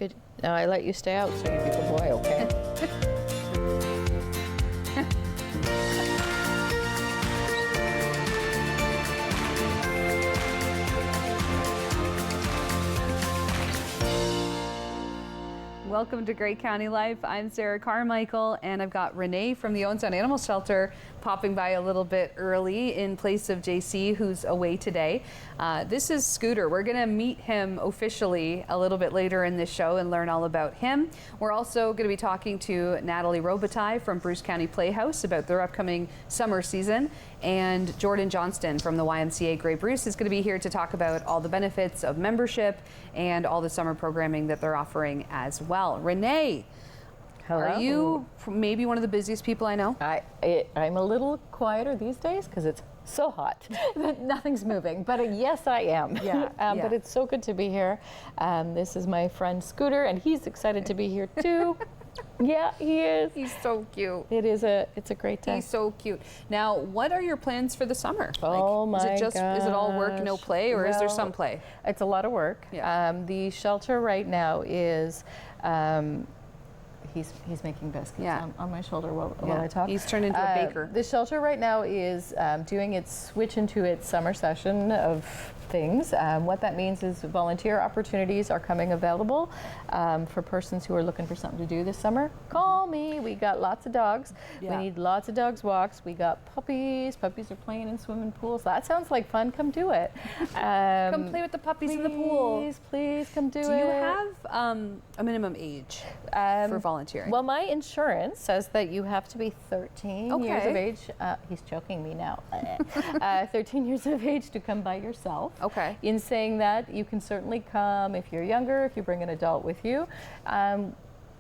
Good. Now I let you stay out so you be a boy, okay? Welcome to Great County Life. I'm Sarah Carmichael, and I've got Renee from the Owen Sound Animal Shelter popping by a little bit early in place of JC, who's away today. This is Scooter. We're going to meet him officially a little bit later in this show and learn all about him. We're also going to be talking to Renee Robins from Bruce County Playhouse about their upcoming summer season, and Jordan Johnston from the YMCA Grey Bruce is going to be here to talk about all the benefits of membership and all the summer programming that they're offering as well. Renee, Hello. are you maybe one of the busiest people I know? I'm a little quieter these days because it's so hot that nothing's moving. But yes, I am. Yeah, But it's so good to be here. This is my friend Scooter, and he's excited to be here too. Yeah, he is. He's so cute. It's a great time. He's so cute. Now, what are your plans for the summer? Oh my Is it all work, no play, or is there some play? It's a lot of work. Yeah. The shelter right now is, he's making biscuits on my shoulder while I talk. He's turned into a baker. The shelter right now is doing its switch into its summer session of things. What that means is volunteer opportunities are coming available for persons who are looking for something to do this summer. Call me. We got lots of dogs. Yeah. We need lots of dogs walks. We got puppies. Puppies are playing in swimming pools. That sounds like fun. Come do it. Come play with the puppies in the pool. Please come do it. Do you have a minimum age for volunteering? Well, my insurance says that you have to be 13 years of age. He's choking me now. 13 years of age to come by yourself. Okay. In saying that, you can certainly come if you're younger, if you bring an adult with you.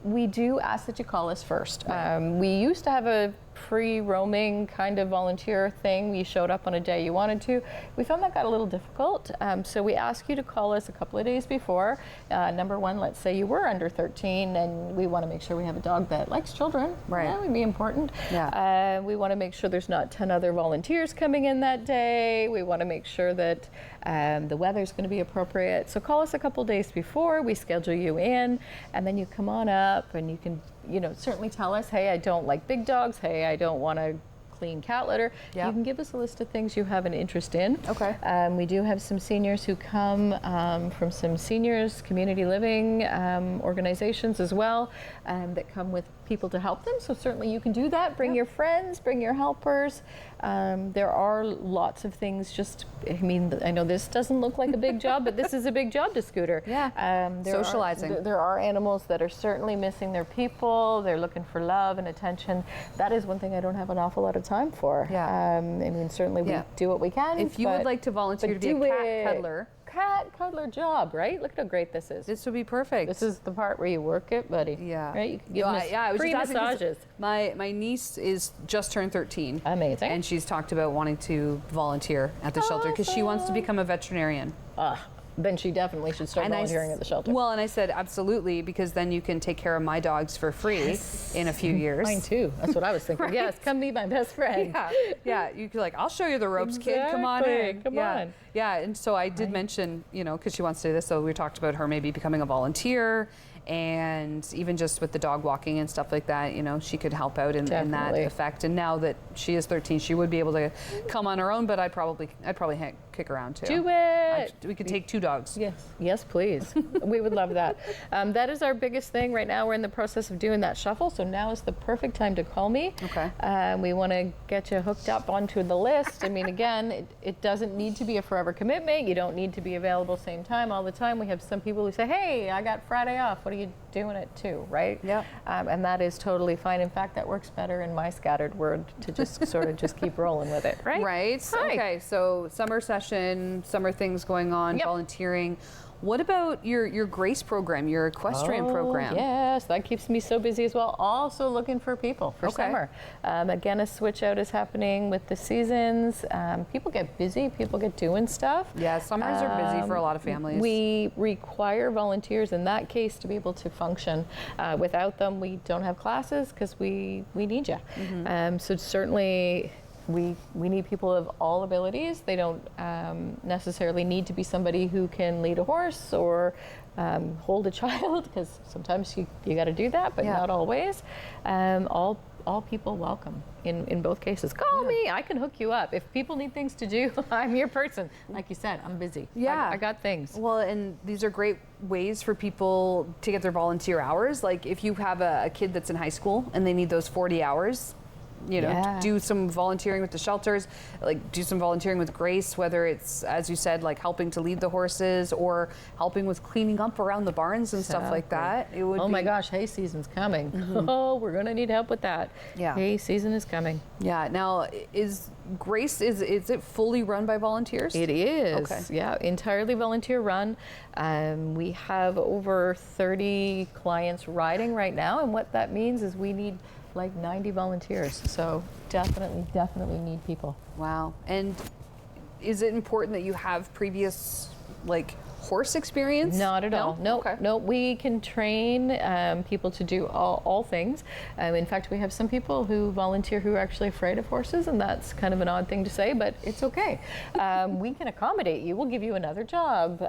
We do ask that you call us first. We used to have a free roaming kind of volunteer thing. You showed up on a day you wanted to. We found that got a little difficult. So we ask you to call us a couple of days before. Number one, let's say you were under 13 and we want to make sure we have a dog that likes children. Right. That would be important. Yeah. We want to make sure there's not 10 other volunteers coming in that day. We want to make sure that the weather's going to be appropriate. So call us a couple days before. We schedule you in, and then you come on up and you can certainly tell us, hey, I don't like big dogs. Hey, I don't want to clean cat litter. Yeah. You can give us a list of things you have an interest in. Okay. We do have some seniors who come from some seniors community living organizations as well that come with people to help them. So certainly you can do that. Bring your friends, bring your helpers. There are lots of things. I know this doesn't look like a big job, but this is a big job to Scooter. Yeah. Socializing. There are animals that are certainly missing their people. They're looking for love and attention. That is one thing I don't have an awful lot of time for. Yeah. Certainly we do what we can. If you would like to volunteer to be a cat cuddler. Cat cuddler job, right? Look at how great this is. This would be perfect. This is the part where you work it, buddy. Yeah. Right? You can give free massages. My niece is just turned 13. Amazing. And she's talked about wanting to volunteer at the shelter because she wants to become a veterinarian. Then she definitely should start volunteering at the shelter. Well, and I said absolutely, because then you can take care of my dogs for free in a few years. Mine too. That's what I was thinking. Right? Yes, come be my best friend. Yeah. You could I'll show you the ropes, kid. Come on in. Come on. Yeah, and so I did mention, because she wants to do this, so we talked about her maybe becoming a volunteer, and even just with the dog walking and stuff like that, she could help out in that effect. And now that she is 13, she would be able to come on her own, but I'd probably kick around too. Do it. We could take 2 dogs. Yes, please. We would love that. That is our biggest thing right now. We're in the process of doing that shuffle, so now is the perfect time to call me. Okay. We want to get you hooked up onto the list. Again, it doesn't need to be a forever commitment. You don't need to be available same time all the time. We have some people who say, hey, I got Friday off. What are you doing it too, right? Yeah. And that is totally fine. In fact, that works better in my scattered word to just sort of just keep rolling with it, right? Right. Hi. Okay, so summer session, summer things going on, volunteering. What about your GRACE program, your equestrian program? Yes, that keeps me so busy as well. Also looking for people for summer. Again, a switch out is happening with the seasons. People get busy, people get doing stuff. Yeah, summers are busy for a lot of families. We require volunteers in that case to be able to function. Without them, we don't have classes because we need you. So certainly we need people of all abilities. They don't necessarily need to be somebody who can lead a horse or hold a child, because sometimes you got to do that, but not always. All people welcome in both cases. Call me, I can hook you up. If people need things to do, I'm your person. Like you said, I'm busy. I got things. Well, and these are great ways for people to get their volunteer hours. Like if you have a kid that's in high school and they need those 40 hours, you know, do some volunteering with the shelters, like do some volunteering with Grace, whether it's, as you said, like helping to lead the horses or helping with cleaning up around the barns and stuff like that. It would my gosh, hay season's coming. Oh, we're gonna need help with that. Hay season is coming. Now, is Grace, is it fully run by volunteers? It is. Okay. Yeah, entirely volunteer run. We have over 30 clients riding right now, and what that means is we need like 90 volunteers. So definitely need people. Wow. And is it important that you have previous like horse experience? Not at all. No, okay. No, we can train people to do all things. In fact, we have some people who volunteer who are actually afraid of horses, and that's kind of an odd thing to say, but it's okay. We can accommodate you. We'll give you another job.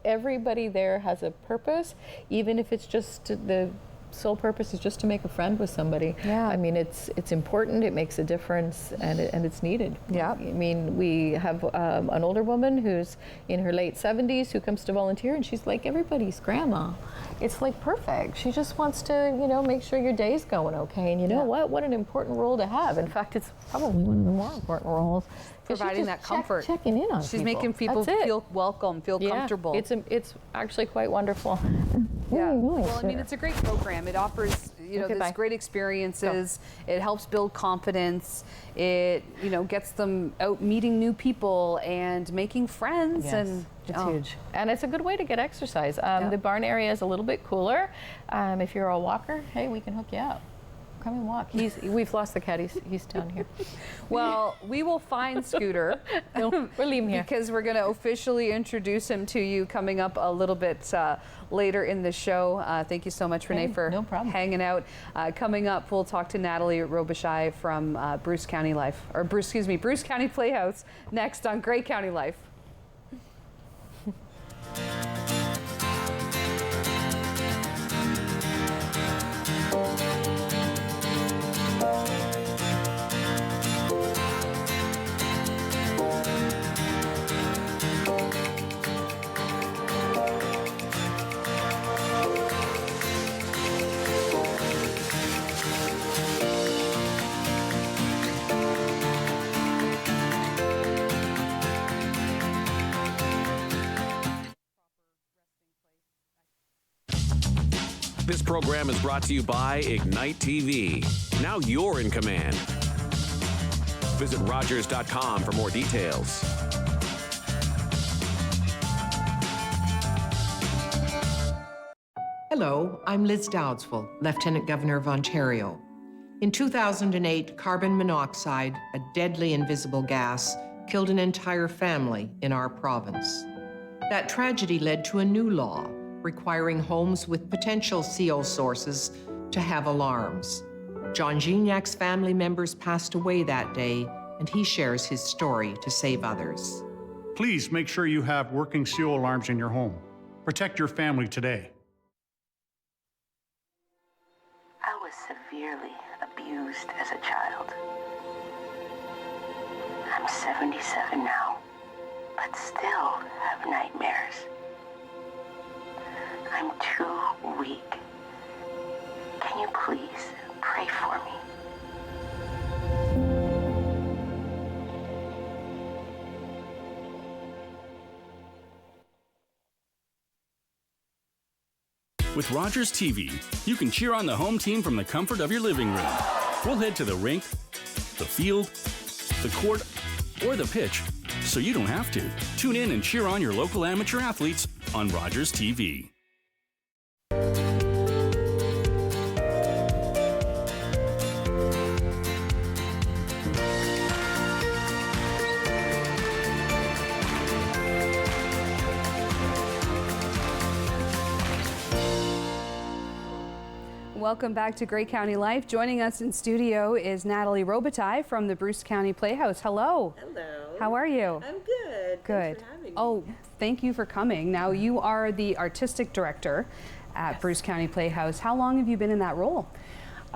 Everybody there has a purpose, even if it's just the sole purpose is just to make a friend with somebody. I mean, it's important, it makes a difference, and it's needed. I mean, we have an older woman who's in her late 70s who comes to volunteer, and she's like everybody's grandma. It's like perfect. She just wants to, you know, make sure your day's going okay. And you know what an important role to have. In fact, it's probably one of the more important roles. Providing that comfort. Checking in on She's making people feel welcome, feel comfortable. It's actually quite wonderful. Well, I mean, it's a great program. It offers, you know, these great experiences. It helps build confidence. It, you know, gets them out meeting new people and making friends. And it's huge. And it's a good way to get exercise. The barn area is a little bit cooler. If you're a walker, hey, we can hook you up. Come and walk. We've lost the cat. He's down here. Well, we will find Scooter. No, we'll leave him here. Because we're going to officially introduce him to you coming up a little bit later in the show. Thank you so much, Renee, for hanging out. Coming up, we'll talk to Natalie Robichaud from Bruce County Playhouse next on Great County Life. This program is brought to you by Ignite TV. Now you're in command. Visit Rogers.com for more details. Hello, I'm Liz Dowdswell, Lieutenant Governor of Ontario. In 2008, carbon monoxide, a deadly invisible gas, killed an entire family in our province. That tragedy led to a new law requiring homes with potential CO sources to have alarms. John Gignac's family members passed away that day, and he shares his story to save others. Please make sure you have working CO alarms in your home. Protect your family today. I was severely abused as a child. I'm 77 now, but still have nightmares. I'm too weak. Can you please pray for me? With Rogers TV, you can cheer on the home team from the comfort of your living room. We'll head to the rink, the field, the court, or the pitch, so you don't have to. Tune in and cheer on your local amateur athletes on Rogers TV. Welcome back to Great County Life. Joining us in studio is Natalie Robitaille from the Bruce County Playhouse. Hello. Hello. How are you? I'm good. Good. Thanks for having me. Oh, thank you for coming. Now, you are the artistic director at Bruce County Playhouse. How long have you been in that role?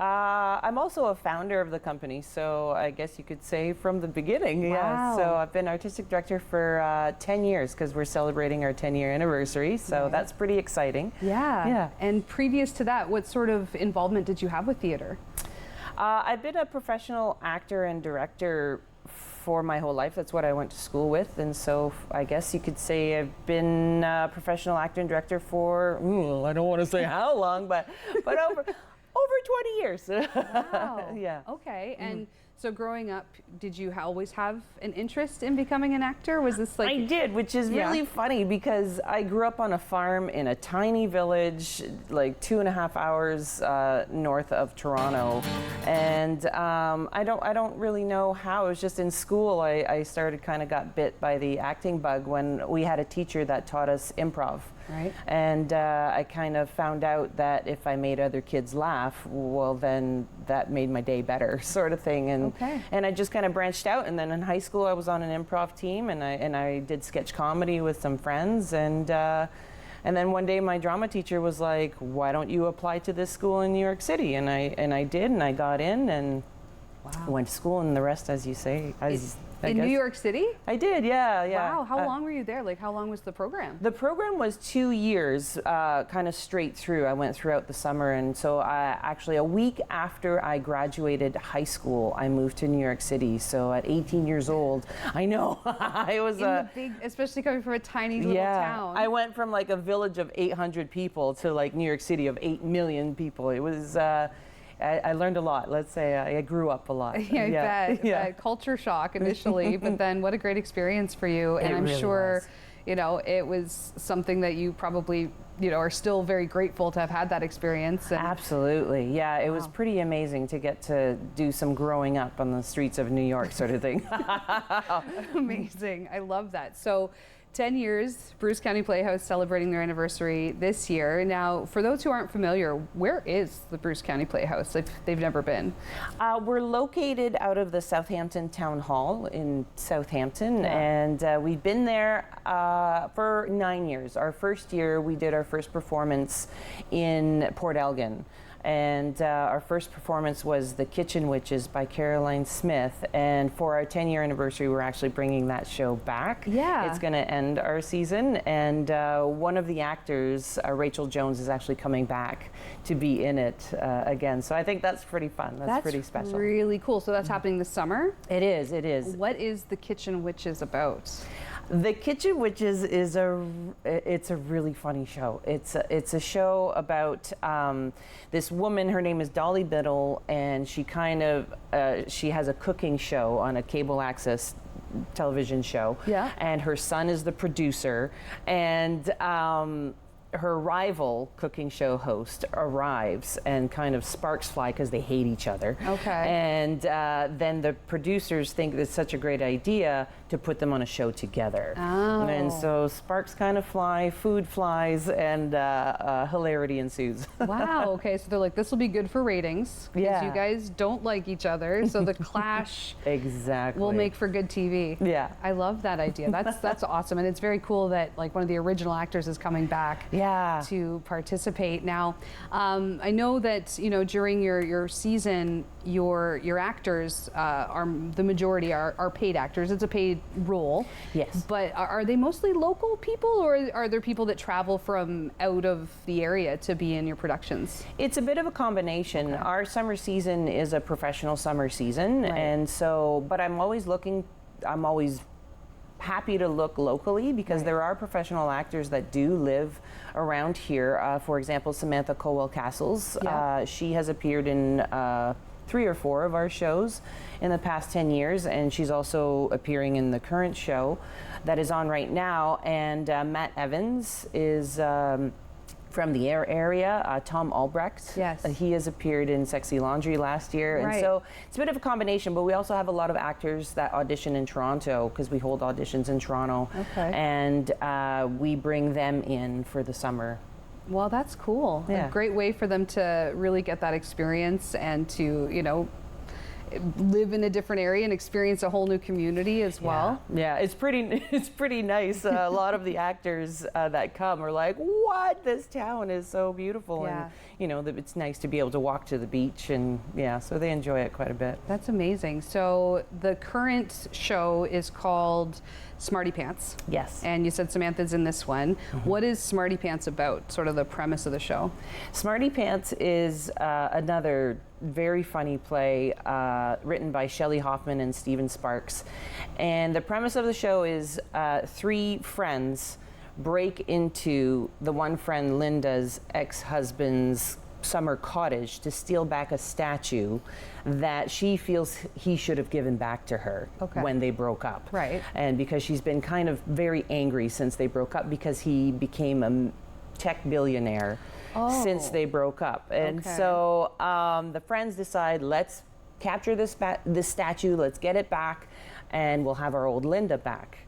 I'm also a founder of the company, so I guess you could say from the beginning. Wow. Yeah. So I've been artistic director for 10 years because we're celebrating our 10-year anniversary. So that's pretty exciting. Yeah. Yeah. And previous to that, what sort of involvement did you have with theater? I've been a professional actor and director for my whole life. That's what I went to school with, and so I guess you could say I've been a professional actor and director for I don't want to say how long, but over 20 years. Wow. Yeah. Okay. And so growing up, did you always have an interest in becoming an actor? Was this like... I did, which is really funny because I grew up on a farm in a tiny village, like 2.5 hours north of Toronto. And I don't really know how. It was just in school I started kind of got bit by the acting bug when we had a teacher that taught us improv. Right. And I kind of found out that if I made other kids laugh, well, then that made my day better, sort of thing. And and I just kind of branched out. And then in high school, I was on an improv team, and I did sketch comedy with some friends. And then one day, my drama teacher was like, "Why don't you apply to this school in New York City?" And I did, and I got in, and went to school, and the rest, as you say, in New York City? I did, yeah. Wow, how long were you there? Like, how long was the program? The program was 2 years, kind of straight through. I went throughout the summer, and so actually a week after I graduated high school, I moved to New York City. So at 18 years old, I know, I was the big, especially coming from a tiny little town. I went from like a village of 800 people to like New York City of 8 million people. It was, I learned a lot. Let's say I grew up a lot. Yeah, I bet. Culture shock initially, but then what a great experience for you. And I'm really sure, was. It was something that you probably, are still very grateful to have had that experience. And absolutely. Yeah, it was pretty amazing to get to do some growing up on the streets of New York sort of thing. Amazing. I love that. So 10 years, Bruce County Playhouse celebrating their anniversary this year. Now, for those who aren't familiar, where is the Bruce County Playhouse if they've never been? We're located out of the Southampton Town Hall in Southampton, and we've been there for 9 years. Our first year, we did our first performance in Port Elgin. And our first performance was The Kitchen Witches by Caroline Smith. And for our 10-year anniversary, we're actually bringing that show back. Yeah. It's going to end our season. And one of the actors, Rachel Jones, is actually coming back to be in it again. So I think that's pretty fun. That's pretty special. That's really cool. So that's happening this summer? It is, it is. What is The Kitchen Witches about? The Kitchen Witches is it's a really funny show. It's a show about this woman. Her name is Dolly Biddle, and she she has a cooking show on a cable access television show. Yeah. And her son is the producer, and her rival cooking show host arrives, and kind of sparks fly because they hate each other. Okay. And then the producers think it's such a great idea to put them on a show together. Oh. And so sparks kind of fly, food flies, and hilarity ensues. Wow. Okay. So they're like, this will be good for ratings because you guys don't like each other. So the clash will make for good TV. Yeah. I love that idea. That's awesome, and it's very cool that like one of the original actors is coming back. To participate. Now, I know that during your season, your actors are the majority are paid actors. It's a paid role. Yes. But are they mostly local people, or are there people that travel from out of the area to be in your productions? It's a bit of a combination. Okay. Our summer season is a professional summer season, and so. But I'm always happy to look locally because there are professional actors that do live around here. For example, Samantha Colwell-Castles. She has appeared in 3 or 4 of our shows in the past 10 years, and she's also appearing in the current show that is on right now. And Matt Evans is from the Air area, Tom Albrecht. Yes. He has appeared in Sexy Laundry last year. Right. And so it's a bit of a combination, but we also have a lot of actors that audition in Toronto because we hold auditions in Toronto. Okay. And we bring them in for the summer Well, that's cool. Yeah. A great way for them to really get that experience and to, live in a different area and experience a whole new community as well. Yeah, it's pretty nice. A lot of the actors that come are like, "What? This town is so beautiful." Yeah. And it's nice to be able to walk to the beach, and so they enjoy it quite a bit. That's amazing. So the current show is called Smarty Pants. Yes. And you said Samantha's in this one. What is Smarty Pants about? Sort of the premise of the show. Smarty Pants is another very funny play written by Shelley Hoffman and Stephen Sparks. And the premise of the show is 3 friends break into the one friend Linda's ex-husband's summer cottage to steal back a statue that she feels he should have given back to her when they broke up. Right. And because she's been kind of very angry since they broke up because he became a tech billionaire since they broke up. And so the friends decide, let's capture this statue, let's get it back, and we'll have our old Linda back.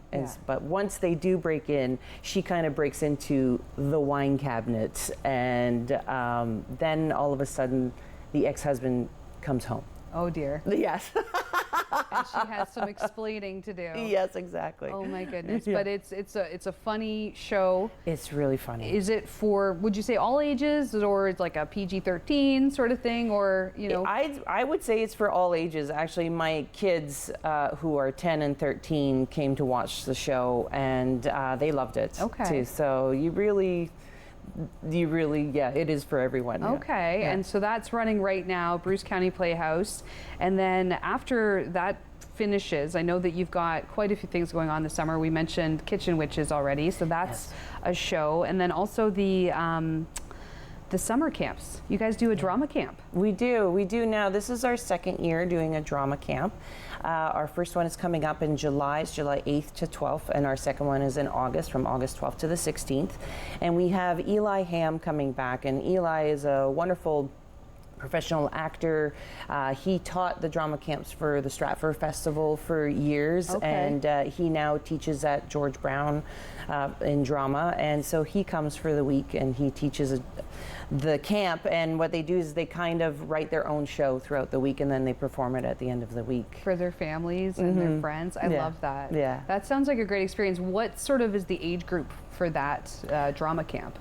But once they do break in, she kind of breaks into the wine cabinet, and then all of a sudden, the ex-husband comes home. Oh dear. Yes. And she has some explaining to do. Yes, exactly. Oh my goodness. But it's a funny show. It's really funny. Is it for, would you say all ages, or it's like a PG-13 sort of thing, or I would say it's for all ages. Actually, my kids who are 10 and 13 came to watch the show, and they loved it too. So you really, it is for everyone. Okay, and so that's running right now, Bruce County Playhouse. And then after that finishes, I know that you've got quite a few things going on this summer. We mentioned Kitchen Witches already, so that's a show. And then also the summer camps. You guys do a drama camp. We do now. This is our second year doing a drama camp. Our first one is coming up in July. It's July 8th to 12th, and our second one is in August, from August 12th to the 16th. And we have Eli Ham coming back, and Eli is a wonderful professional actor. He taught the drama camps for the Stratford Festival for years, and he now teaches at George Brown in drama. And so he comes for the week, and he teaches the camp. And what they do is they kind of write their own show throughout the week, and then they perform it at the end of the week. For their families and their friends. I love that. Yeah. That sounds like a great experience. What sort of is the age group for that drama camp?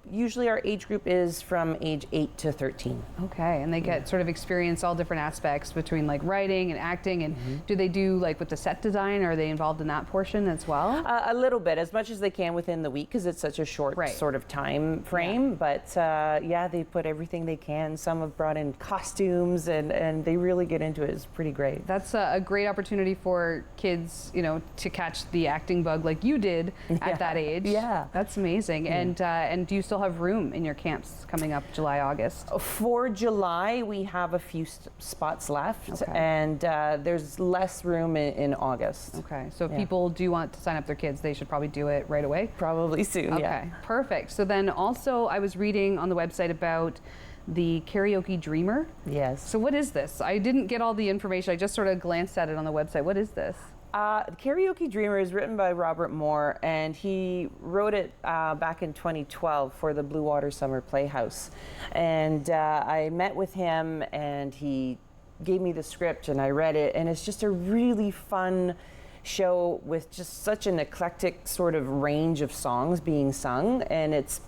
Usually our age group is from age 8 to 13. Okay, and they get sort of experience all different aspects between like writing and acting, and do they do like with the set design? Are they involved in that portion as well? A little bit, as much as they can within the week, because it's such a short sort of time frame. But they put everything they can. Some have brought in costumes, and they really get into it. It's pretty great. That's a great opportunity for kids, to catch the acting bug like you did at that age. Yeah. That's amazing. And do you still have room in your camps coming up July, August? For July, we have a few spots left, and there's less room in August. Okay, so if people do want to sign up their kids, they should probably do it right away? Probably soon, Okay, perfect. So then also I was reading on the website about the Karaoke Dreamer. Yes. So what is this? I didn't get all the information. I just sort of glanced at it on the website. What is this? Karaoke Dreamer is written by Robert Moore, and he wrote it back in 2012 for the Blue Water Summer Playhouse. And I met with him, and he gave me the script, and I read it, and it's just a really fun show with just such an eclectic sort of range of songs being sung. And it's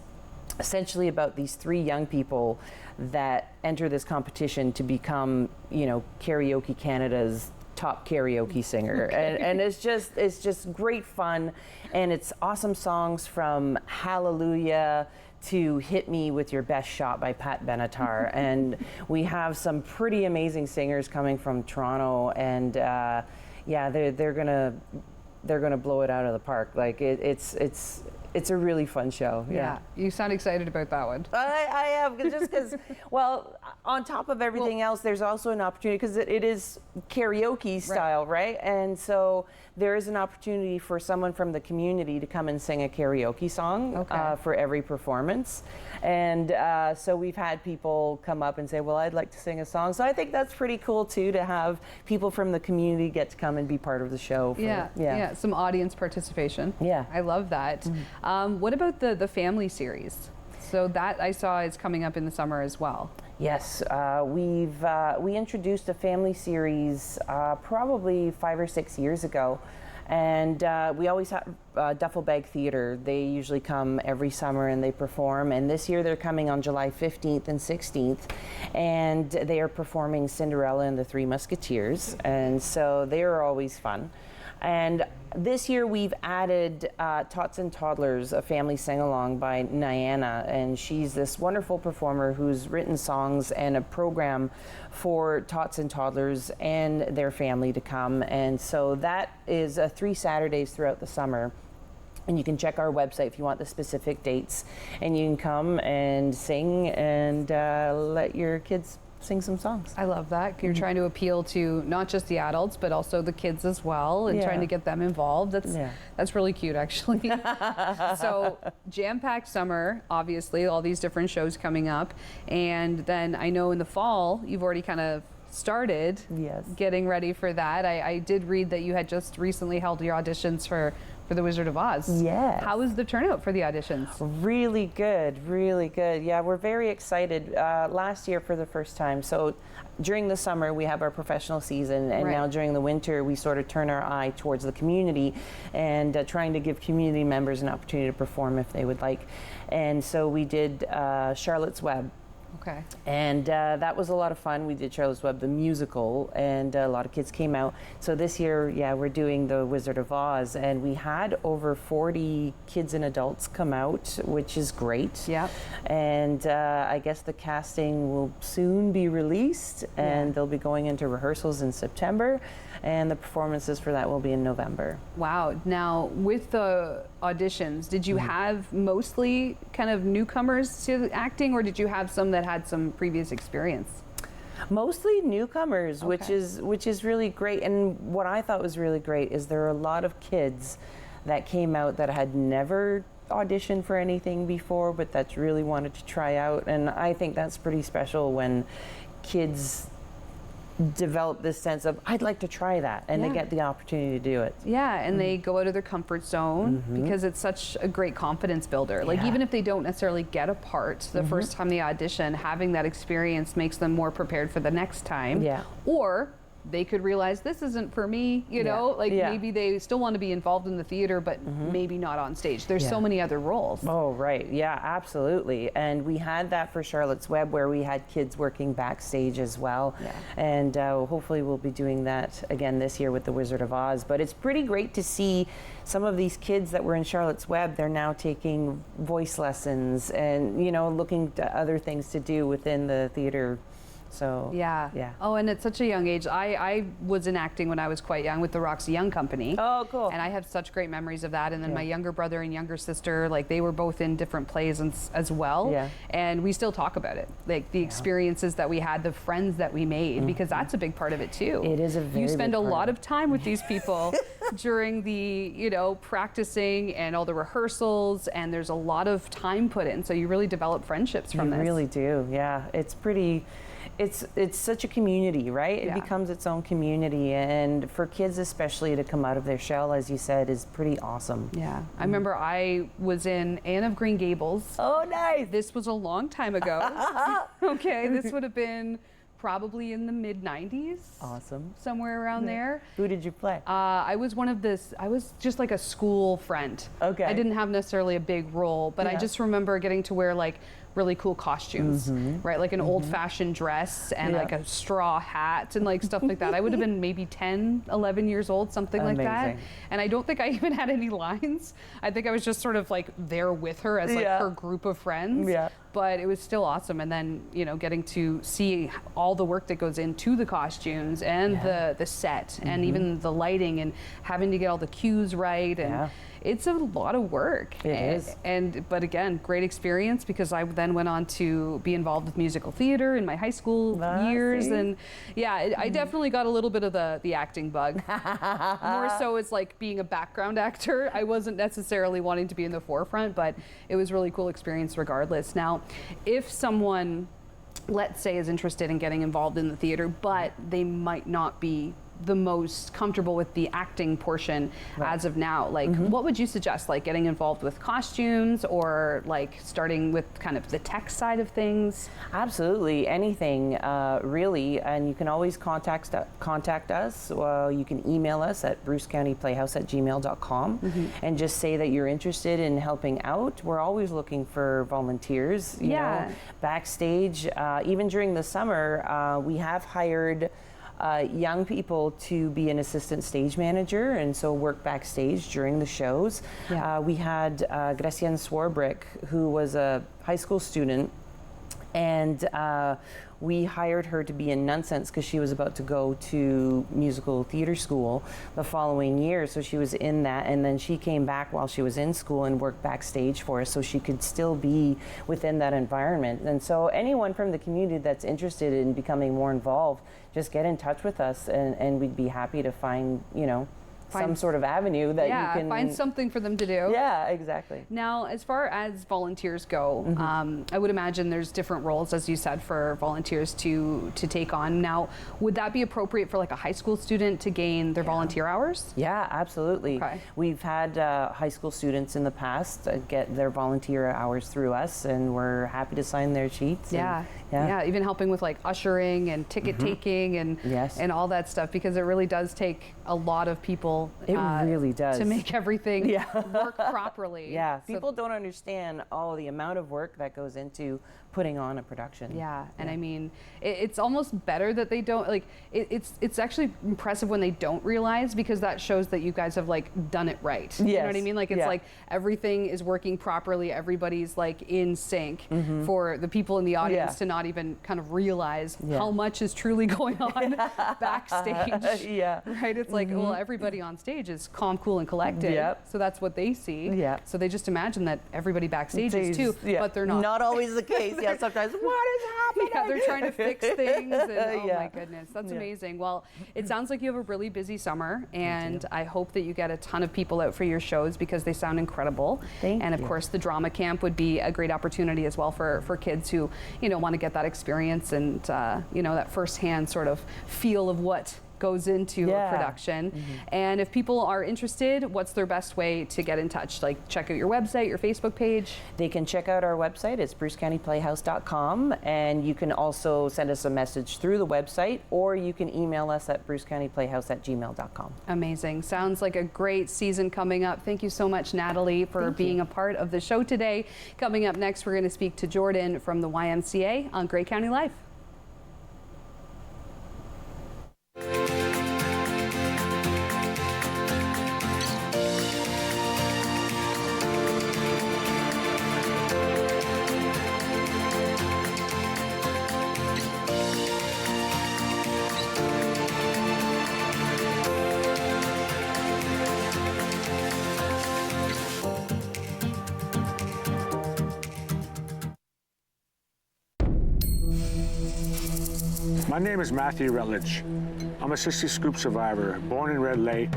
essentially about these 3 young people that enter this competition to become, Karaoke Canada's top karaoke singer. And it's just great fun, and it's awesome songs from Hallelujah to Hit Me With Your Best Shot by Pat Benatar. And we have some pretty amazing singers coming from Toronto, and they're gonna blow it out of the park. Like it's a really fun show. Yeah. You sound excited about that one. I am, just because, well, on top of everything else, there's also an opportunity, because it is karaoke style, right? And so there is an opportunity for someone from the community to come and sing a karaoke song for every performance. And so we've had people come up and say, well, I'd like to sing a song. So I think that's pretty cool, too, to have people from the community get to come and be part of the show. Some audience participation. Yeah. I love that. What about the family series? So that I saw is coming up in the summer as well. Yes, we introduced a family series probably 5 or 6 years ago, and we always have Duffel Bag Theater. They usually come every summer and they perform, and this year they're coming on July 15th and 16th, and they are performing Cinderella and the Three Musketeers, and so they are always fun. And this year we've added Tots and Toddlers, a family sing-along by Niana, and she's this wonderful performer who's written songs and a program for Tots and Toddlers and their family to come. And so that is 3 Saturdays throughout the summer. And you can check our website if you want the specific dates, and you can come and sing and let your kids sing some songs. I love that. You're trying to appeal to not just the adults, but also the kids as well, and trying to get them involved. That's really cute, actually. So jam-packed summer, obviously, all these different shows coming up. And then I know in the fall, you've already kind of started getting ready for that. I did read that you had just recently held your auditions for the Wizard of Oz. Yes. How was the turnout for the auditions? Really good, really good. Yeah, we're very excited. Last year for the first time. So during the summer we have our professional season, and now during the winter we sort of turn our eye towards the community and trying to give community members an opportunity to perform if they would like. And so we did Charlotte's Web. Okay. And that was a lot of fun. We did Charlotte's Web, the musical, and a lot of kids came out. So this year, we're doing the Wizard of Oz, and we had over 40 kids and adults come out, which is great. Yeah. And I guess the casting will soon be released, and they'll be going into rehearsals in September, and the performances for that will be in November. Wow. Now, with the auditions, did you have mostly kind of newcomers to acting, or did you have some that had some previous experience? Mostly newcomers, which is really great. And what I thought was really great is there are a lot of kids that came out that had never auditioned for anything before, but that's really wanted to try out. And I think that's pretty special when kids develop this sense of, I'd like to try that, and they get the opportunity to do it. Yeah, and they go out of their comfort zone because it's such a great confidence builder. Like even if they don't necessarily get a part the first time they audition, having that experience makes them more prepared for the next time. Yeah. Or they could realize this isn't for me, you know, like maybe they still want to be involved in the theater, but maybe not on stage. There's so many other roles. Oh, right. Yeah, absolutely. And we had that for Charlotte's Web, where we had kids working backstage as well. Yeah. And hopefully we'll be doing that again this year with the Wizard of Oz. But it's pretty great to see some of these kids that were in Charlotte's Web, they're now taking voice lessons and, you know, looking to other things to do within the theater. So yeah. Oh, and at such a young age, I was in acting when I was quite young with the Roxy Young Company. Oh, cool. And I have such great memories of that. And then my younger brother and younger sister, like they were both in different plays as well. Yeah. And we still talk about it, like the experiences that we had, the friends that we made, because that's a big part of it too. It is a very You spend big a part lot of of time with these people during the, you know, practicing and all the rehearsals, and there's a lot of time put in. So you really develop friendships from this. You really do. Yeah. It's pretty. It's such a community, right? It becomes its own community, and for kids especially to come out of their shell, as you said, is pretty awesome. Yeah. I remember I was in Anne of Green Gables. Oh, nice. This was a long time ago. Okay, this would have been probably in the mid-90s. Awesome. Somewhere around there. Who did you play? I was I was just like a school friend. Okay. I didn't have necessarily a big role, but I just remember getting to wear like really cool costumes, right? Like an old-fashioned dress and like a straw hat and like stuff like that. I would have been maybe 10, 11 years old, something like that. And I don't think I even had any lines. I think I was just sort of like there with her as like her group of friends. Yeah. But it was still awesome. And then, you know, getting to see all the work that goes into the costumes and the set and even the lighting and having to get all the cues right. And it's a lot of work. It is. But again, great experience, because I then went on to be involved with musical theater in my high school years. And I definitely got a little bit of the acting bug. More so as like being a background actor. I wasn't necessarily wanting to be in the forefront, but it was really cool experience regardless. Now, if someone, let's say, is interested in getting involved in the theater, but they might not be the most comfortable with the acting portion as of now. Like, what would you suggest? Like getting involved with costumes, or like starting with kind of the tech side of things? Absolutely, anything really. And you can always contact us. You can email us at brucecountyplayhouse@gmail.com and just say that you're interested in helping out. We're always looking for volunteers. You know, backstage, even during the summer, we have hired young people to be an assistant stage manager and so work backstage during the shows. We had Gracienne Swarbrick, who was a high school student, and we hired her to be in Nonsense because she was about to go to musical theater school the following year. So she was in that, and then she came back while she was in school and worked backstage for us so she could still be within that environment. And so anyone from the community that's interested in becoming more involved, just get in touch with us, and we'd be happy to find, you know, some sort of avenue that you can find something for them to do. Yeah, exactly. Now, as far as volunteers go, I would imagine there's different roles, as you said, for volunteers to take on. Now, would that be appropriate for like a high school student to gain their volunteer hours? Yeah, absolutely. Okay. We've had high school students in the past get their volunteer hours through us, and we're happy to sign their sheets. Yeah, even helping with like ushering and ticket taking and all that stuff, because it really does take a lot of people. It really does. To make everything work properly. Yeah, people don't understand the amount of work that goes into putting on a production. Yeah, and I mean, it's almost better that they don't, like, it's actually impressive when they don't realize, because that shows that you guys have like done it right. You know what I mean? Like, it's like everything is working properly, everybody's like in sync, for the people in the audience to not even kind of realize how much is truly going on backstage. Right? It's like, well, everybody on stage is calm, cool, and collected. So that's what they see. So they just imagine that everybody backstage is too, but they're not. Not always the case. Sometimes, what is happening? They're trying to fix things, and oh my goodness, that's amazing. Well, it sounds like you have a really busy summer, and I hope that you get a ton of people out for your shows, because they sound incredible. And of course, the drama camp would be a great opportunity as well for kids who, you know, want to get that experience and you know, that firsthand sort of feel of what goes into a production. And if people are interested, what's their best way to get in touch? Like, check out your website, your Facebook page? They can check out our website. It's brucecountyplayhouse.com, and you can also send us a message through the website, or you can email us at brucecountyplayhouse@gmail.com. Amazing. Sounds like a great season coming up. Thank you so much, Natalie, for being a part of the show today. Coming up next, we're going to speak to Jordan from the YMCA on Grey County Live. My name is Matthew Rutledge. I'm a 60 scoop survivor, born in Red Lake.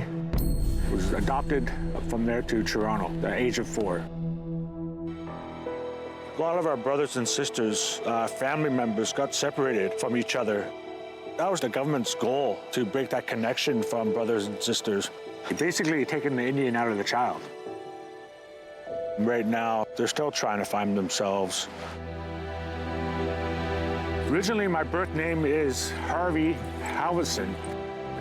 Was adopted from there to Toronto at the age of 4. A lot of our brothers and sisters, family members got separated from each other. That was the government's goal, to break that connection from brothers and sisters. Basically taking the Indian out of the child. Right now, they're still trying to find themselves. Originally, my birth name is Harvey Halverson.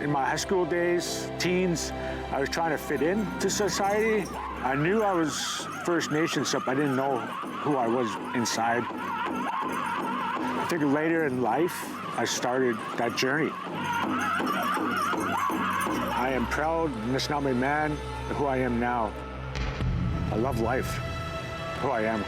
In my high school days, teens, I was trying to fit into society. I knew I was First Nations, but I didn't know who I was inside. I think later in life, I started that journey. I am proud, Anishinaabe man, who I am now. I love life, who I am.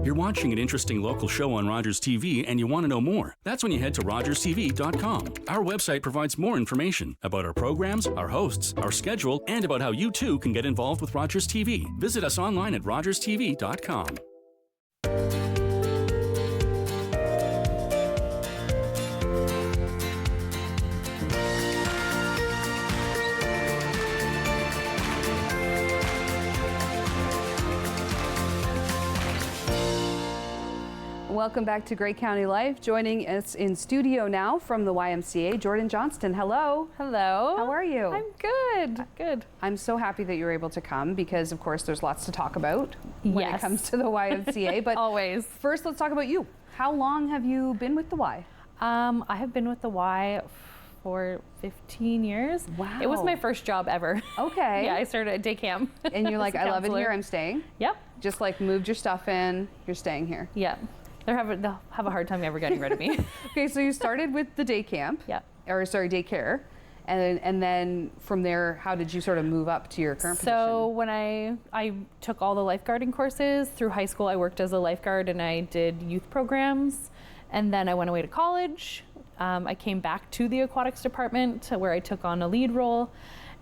You're watching an interesting local show on Rogers TV and you want to know more. That's when you head to rogerstv.com. Our website provides more information about our programs, our hosts, our schedule, and about how you too can get involved with Rogers TV. Visit us online at rogerstv.com. Welcome back to Great County Life. Joining us in studio now from the YMCA, Jordan Johnston. Hello. Hello. How are you? I'm good. Good. I'm so happy that you were able to come because, of course, there's lots to talk about when it comes to the YMCA. But always. First, let's talk about you. How long have you been with the Y? I have been with the Y for 15 years. Wow. It was my first job ever. Okay. Yeah, I started at day camp. And you're like, I love it here, I'm staying? Yep. Just like moved your stuff in, you're staying here. Yeah. They'll have a hard time ever getting rid of me. Okay, so you started with the day camp. Yeah. Or sorry, daycare. And then from there, how did you sort of move up to your current position? So when I took all the lifeguarding courses through high school, I worked as a lifeguard and I did youth programs. And then I went away to college. I came back to the aquatics department where I took on a lead role.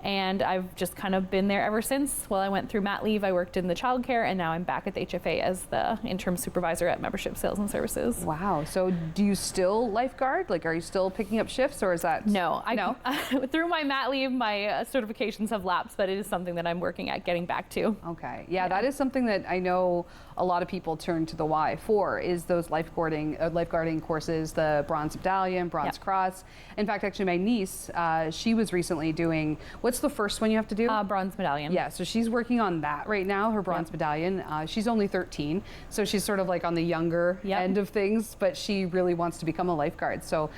And I've just kind of been there ever since. While I went through mat leave, I worked in the childcare, and now I'm back at the HFA as the interim supervisor at membership sales and services. Wow. So do you still lifeguard? Like, are you still picking up shifts, or is that? No. No? Through my mat leave, my certifications have lapsed, but it is something that I'm working at getting back to. Okay. Yeah, that is something that I know a lot of people turn to the Y for, is those lifeguarding courses, the Bronze Medallion, Bronze Cross. In fact, actually, my niece, she was recently doing, what's the first one you have to do? Bronze Medallion. Yeah, so she's working on that right now, her Bronze Medallion. She's only 13, so she's sort of like on the younger end of things, but she really wants to become a lifeguard. So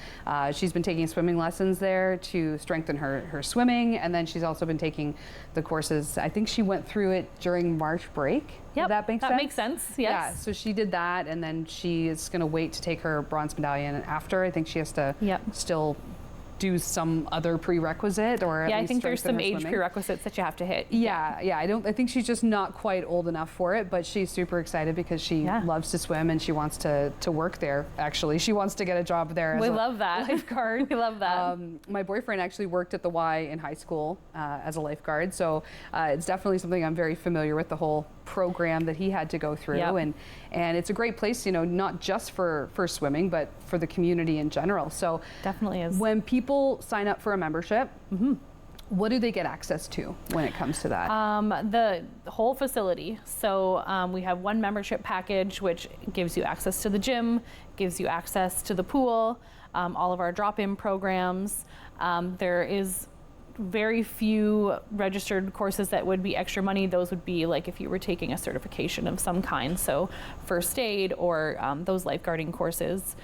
she's been taking swimming lessons there to strengthen her swimming, and then she's also been taking the courses. I think she went through it during March break. Yep, That makes sense? Yes. Yeah, so she did that, and then she is going to wait to take her Bronze Medallion after. I think she has to still do some other prerequisite, or I think there's some age prerequisites that you have to hit. I think she's just not quite old enough for it, but she's super excited because she loves to swim and she wants to work there. Actually, she wants to get a job there as we love that lifeguard. We love that. My boyfriend actually worked at the Y in high school as a lifeguard, so it's definitely something I'm very familiar with, the whole program that he had to go through. And it's a great place, you know, not just for swimming, but for the community in general. So definitely is. When people sign up for a membership, what do they get access to when it comes to that? The whole facility. So we have one membership package, which gives you access to the gym, gives you access to the pool, all of our drop-in programs. There is very few registered courses that would be extra money. Those would be like if you were taking a certification of some kind, so first aid or those lifeguarding courses.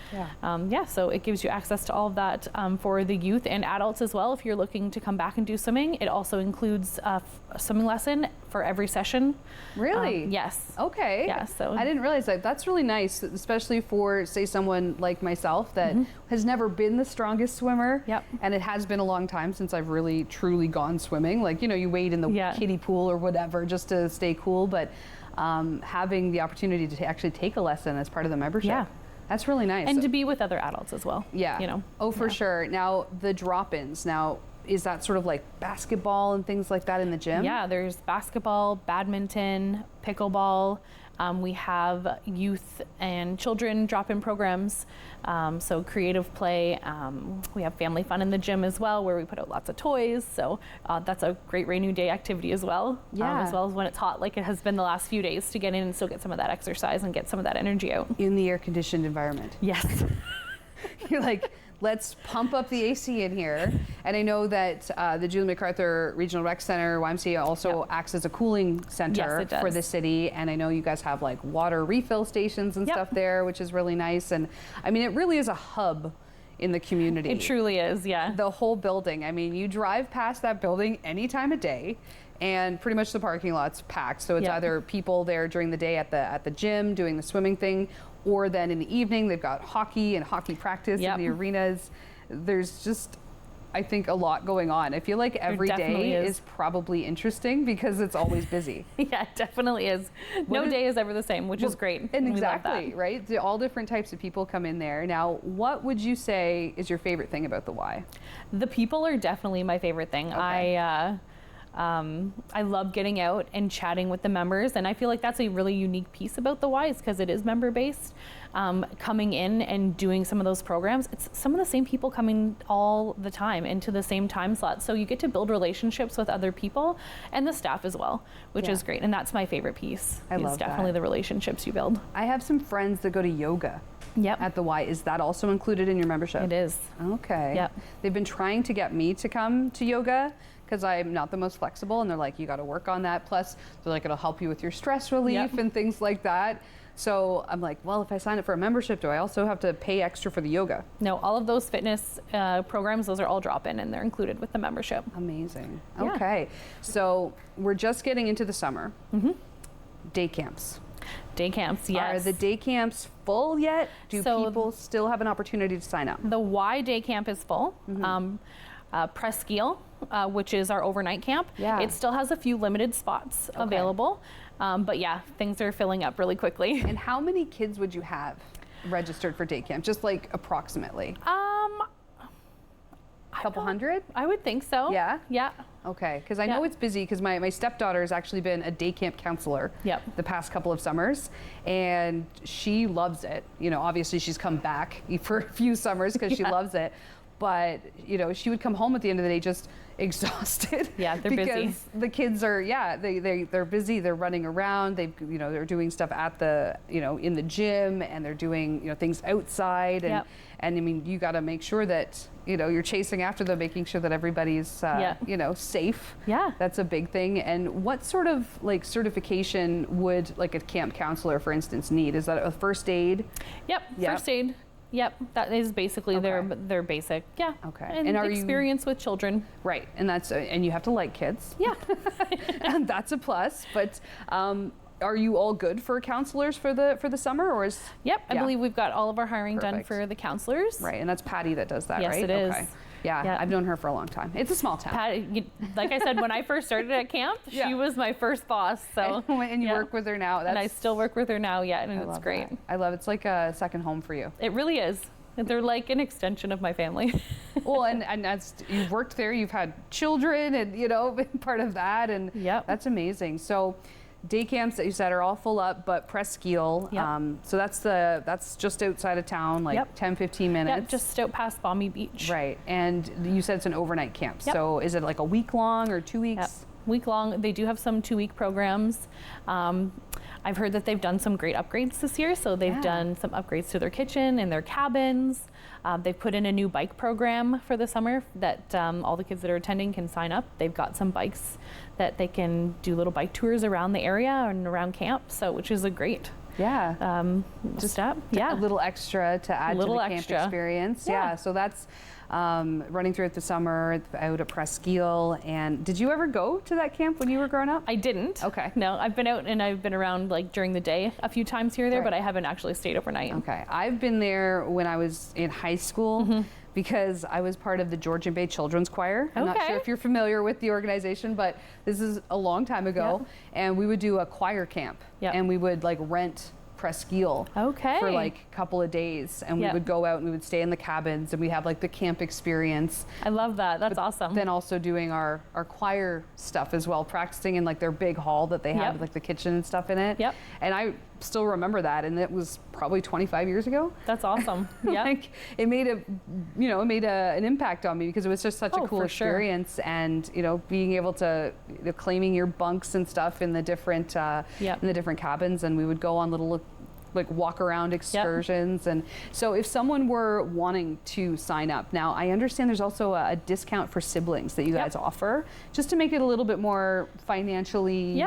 So it gives you access to all of that for the youth and adults as well. If you're looking to come back and do swimming, it also includes a swimming lesson for every session. Really? Yes. Okay. Yeah, so I didn't realize that. That's really nice, especially for, say, someone like myself that has never been the strongest swimmer. And it has been a long time since I've really truly gone swimming. Like, you know, you wade in the kiddie pool or whatever just to stay cool, but having the opportunity to actually take a lesson as part of the membership. That's really nice. And to be with other adults as well. You know. Oh, for sure. Now, the drop-ins. Now, is that sort of like basketball and things like that in the gym? Yeah, there's basketball, badminton, pickleball. We have youth and children drop-in programs, so creative play. We have family fun in the gym as well, where we put out lots of toys. So that's a great rainy day activity as well. As well as when it's hot, like it has been the last few days, to get in and still get some of that exercise and get some of that energy out. In the air-conditioned environment. Yes. You're like, let's pump up the AC in here. And I know that the Julie MacArthur Regional Rec Center, YMCA, also acts as a cooling center for the city. And I know you guys have like water refill stations and stuff there, which is really nice. And I mean, it really is a hub in the community. It truly is, yeah. The whole building. I mean, you drive past that building any time of day, and pretty much the parking lot's packed. So it's either people there during the day at the gym doing the swimming thing, or then in the evening they've got hockey and hockey practice in the arenas. There's just, I think, a lot going on. I feel like every day is probably interesting because it's always busy. Yeah, it definitely is. No day is ever the same, which is great. And exactly, right? All different types of people come in there. Now, what would you say is your favorite thing about the Y? The people are definitely my favorite thing. Okay. I love getting out and chatting with the members, and I feel like that's a really unique piece about the Y, is because it is member-based. Coming in and doing some of those programs, it's some of the same people coming all the time into the same time slot. So you get to build relationships with other people and the staff as well, which is great. And that's my favorite piece. I love definitely the relationships you build. I have some friends that go to yoga Yep. at the Y. Is that also included in your membership? It is. Okay. Yep. They've been trying to get me to come to yoga because I'm not the most flexible, and they're like, you got to work on that. Plus, they're like, it'll help you with your stress relief Yep. and things like that. So I'm like, well, if I sign up for a membership, do I also have to pay extra for the yoga? No, all of those fitness programs, those are all drop-in and they're included with the membership. Amazing. Yeah. Okay. So we're just getting into the summer. Day camps. Day camps, yes. Are the day camps full yet? Do people still have an opportunity to sign up? The Y day camp is full. Presqu'île, which is our overnight camp, it still has a few limited spots available. But yeah, things are filling up really quickly. And how many kids would you have registered for day camp? Just like approximately? A couple hundred? I would think so. Yeah? Yeah. Okay, because I know it's busy because my stepdaughter has actually been a day camp counselor the past couple of summers, and she loves it. You know, obviously she's come back for a few summers because she loves it. But, you know, she would come home at the end of the day just exhausted. Yeah, they're because busy. The kids are, they're busy. They're running around. They're doing stuff at the, in the gym, and they're doing, things outside. And, and I mean, you got to make sure that, you're chasing after them, making sure that everybody's, safe. Yeah. That's a big thing. And what sort of certification would a camp counselor, for instance, need? Is that a first aid? Yep. First aid. Yep, that is basically their basic. Yeah. Okay. And are experience with children. Right, and that's and you have to like kids. Yeah. And that's a plus. But are you all good for counselors for the summer, or is? Yep, I believe we've got all of our hiring done for the counselors. Right, and that's Patty that does that, yes, right? Yes, it is. Okay. Yeah, I've known her for a long time. It's a small town. Patty, like I said, when I first started at camp, she was my first boss. So and you work with her now. And I still work with her now. Yeah, and it's great. That. I love it. It's like a second home for you. It really is. They're like an extension of my family. Well, and as you've worked there, you've had children, and been part of that, and that's amazing. So, day camps that you said are all full up, but Presqu'île, so that's just outside of town, like 10-15 minutes. Yep, just out past Balmy Beach. Right, and you said it's an overnight camp. Yep. So is it like a week long or 2 weeks? Yep. Week long. They do have some 2-week programs. I've heard that they've done some great upgrades this year. So they've done some upgrades to their kitchen and their cabins. They've put in a new bike program for the summer that all the kids that are attending can sign up. They've got some bikes that they can do little bike tours around the area and around camp. So which is a great. Yeah. Just up. Yeah. A little extra to add to the camp experience. Yeah. So that's running throughout the summer out at Presqu'île. And did you ever go to that camp when you were growing up? I didn't. Okay. No, I've been out and I've been around during the day a few times here or there, but I haven't actually stayed overnight. Okay. I've been there when I was in high school. Because I was part of the Georgian Bay Children's Choir. I'm not sure if you're familiar with the organization, but this is a long time ago. And we would do a choir camp. And we would rent Presqu'île for a couple of days, and we would go out and we would stay in the cabins, and we have the camp experience. I love that. That's awesome. Then also doing our choir stuff as well, practicing in their big hall that they have with the kitchen and stuff in it. And I still remember that, and it was probably 25 years ago. That's awesome. Yeah. It made an impact on me because it was just such a cool experience, and being able to claiming your bunks and stuff in the different cabins, and we would go on little walk around excursions. And so if someone were wanting to sign up, now I understand there's also a discount for siblings that you guys offer, just to make it a little bit more financially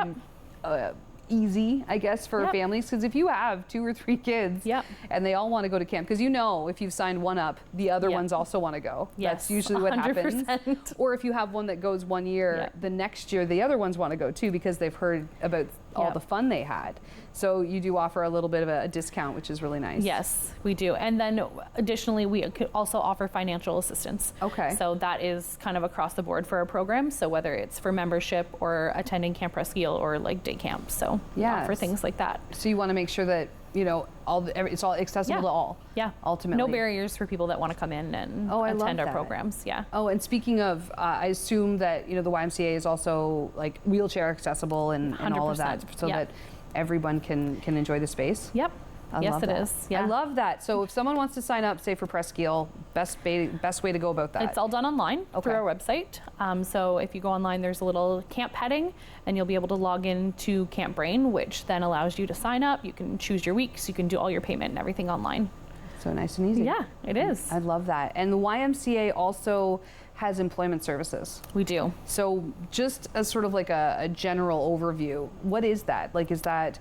easy, I guess, for families, because if you have 2 or 3 kids and they all want to go to camp, because if you've signed one up, the other ones also want to go. That's usually what 100%. happens. Or if you have one that goes 1 year, the next year the other ones want to go too, because they've heard about all the fun they had. So you do offer a little bit of a discount, which is really nice. Yes, we do. And then additionally, we could also offer financial assistance. Okay. So that is kind of across the board for our program. So whether it's for membership or attending Camp Presqu'île or day camp. So we offer things like that. So you want to make sure that it's all accessible to all. Yeah. Ultimately. No barriers for people that want to come in and attend our programs. Yeah. Oh, and speaking of, I assume that the YMCA is also wheelchair accessible and all of that, so that everyone can enjoy the space. Yep. Yes, it is. Yeah. I love that. So if someone wants to sign up, say for Presqu'île, best way to go about that? It's all done online through our website. So if you go online, there's a little camp heading, and you'll be able to log into Camp Brain, which then allows you to sign up. You can choose your weeks. You can do all your payment and everything online. So nice and easy. Yeah, it is. I love that. And the YMCA also has employment services. We do. So just as sort of like a general overview, what is that? Like, is that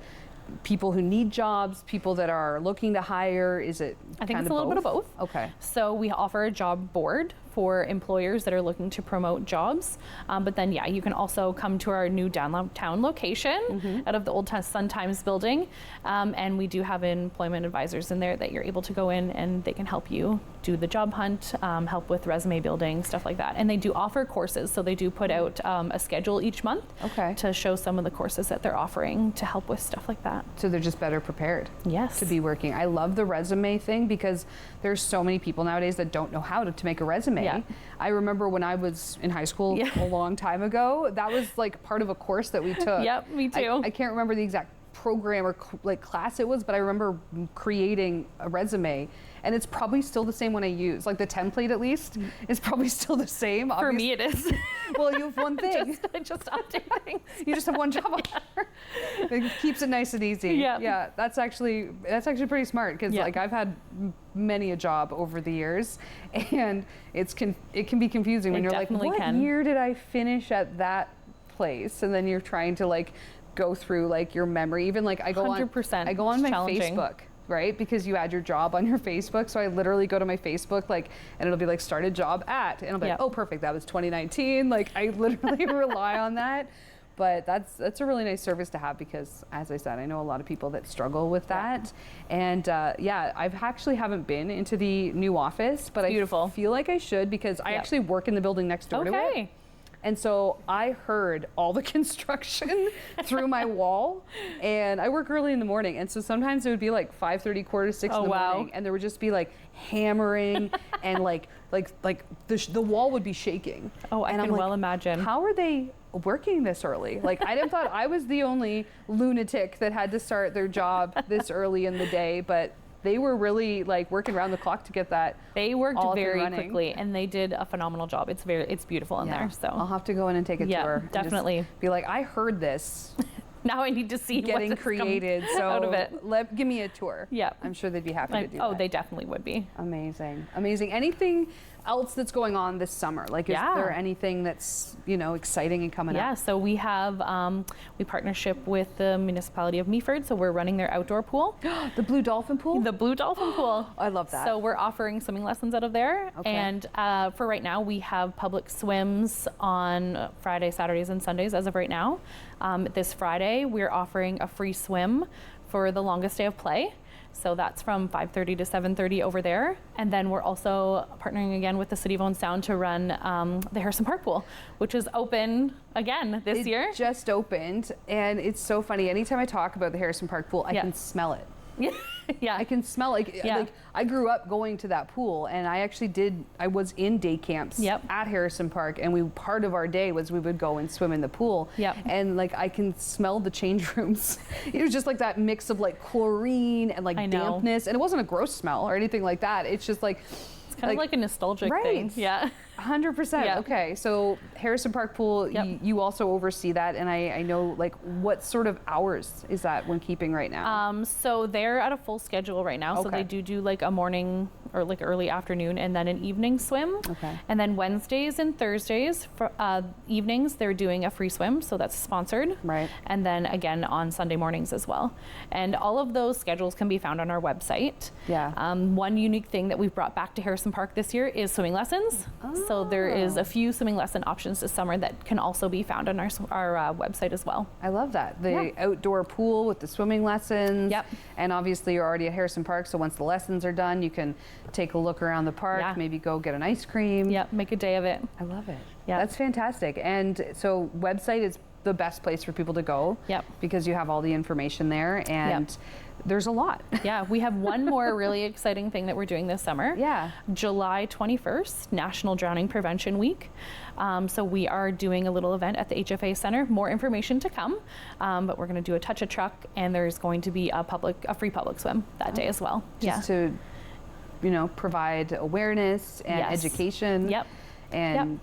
people who need jobs, people that are looking to hire? Is it I think kind it's a little bit of both. Okay. So we offer a job board for employers that are looking to promote jobs. But then, yeah, you can also come to our new downtown location out of the old Sun Times building. And we do have employment advisors in there that you're able to go in and they can help you do the job hunt, help with resume building, stuff like that. And they do offer courses. So they do put out a schedule each month to show some of the courses that they're offering to help with stuff like that. So they're just better prepared. Yes. To be working. I love the resume thing because there's so many people nowadays that don't know how to make a resume. Yeah. I remember when I was in high school a long time ago, that was like part of a course that we took. Yep, me too. I can't remember the exact program or like class it was, but I remember creating a resume, and it's probably still the same one I use. Like the template, at least, is probably still the same. For me, it is. Well, you have one thing. just update things. You just have one job on there. It keeps it nice and easy. Yeah. That's actually pretty smart because like I've had many a job over the years, and it can be confusing when you're like, what year did I finish at that place? And then you're trying to like go through like your memory. Even like I go 100%. I go on my Facebook, right? Because you add your job on your Facebook. So I literally go to my Facebook, like, and it'll be like started job at, and I'll be like, oh, perfect, that was 2019. Like I literally rely on that. But that's a really nice service to have because, as I said, I know a lot of people that struggle with that. And I actually haven't been into the new office, but I feel like I should because I actually work in the building next door to it. And so I heard all the construction through my wall, and I work early in the morning. And so sometimes it would be like 5:30, 5:45 in the morning, and there would just be like hammering and like the wall would be shaking. Oh, I can well imagine. How are they working this early? Like I didn't thought I was the only lunatic that had to start their job this early in the day, but they were really like working around the clock to get that. They worked very quickly, and they did a phenomenal job. It's beautiful in there. So I'll have to go in and take a tour. Definitely. Be like, I heard this. Now I need to see getting created. So out of it. Give me a tour. Yeah, I'm sure they'd be happy to do that. Oh, they definitely would be. Amazing. Anything else that's going on this summer? Like, is there anything that's exciting and coming up? Yeah. So we have we partnership with the municipality of Meaford. So we're running their outdoor pool. The Blue Dolphin Pool. The Blue Dolphin Pool. I love that. So we're offering swimming lessons out of there. Okay. And for right now, we have public swims on Friday, Saturdays, and Sundays as of right now. This Friday, we're offering a free swim for the longest day of play. So that's from 5:30 to 7:30 over there. And then we're also partnering again with the City of Owen Sound to run the Harrison Park Pool, which is open again this year. It just opened, and it's so funny. Anytime I talk about the Harrison Park Pool, I can smell it. Yeah, I can smell like I grew up going to that pool, and I was in day camps at Harrison Park, and part of our day was we would go and swim in the pool. And like I can smell the change rooms. It was just like that mix of like chlorine and like dampness, and it wasn't a gross smell or anything like that. It's just like kind of like a nostalgic thing. Yeah. 100%. Yeah. Okay, so Harrison Park Pool, you also oversee that, and I know like what sort of hours is that when keeping right now? So they're at a full schedule right now. So they do like a morning or like early afternoon and then an evening swim. Okay. And then Wednesdays and Thursdays for evenings they're doing a free swim, so that's sponsored. Right. And then again on Sunday mornings as well. And all of those schedules can be found on our website. Yeah. One unique thing that we've brought back to Harrison Park this year is swimming lessons. So there is a few swimming lesson options this summer that can also be found on our website as well. I love that. The outdoor pool with the swimming lessons. Yep. And obviously you're already at Harrison Park, so once the lessons are done, you can take a look around the park, maybe go get an ice cream. Yep, make a day of it. I love it. Yeah. That's fantastic. And so website is the best place for people to go. Yep. Because you have all the information there, and there's a lot. Yeah, we have one more really exciting thing that we're doing this summer. Yeah. July 21st, National Drowning Prevention Week. So we are doing a little event at the HFA Center. More information to come, but we're going to do a touch a truck, and there's going to be a free public swim that day as well. Just to, provide awareness and education. Yep. And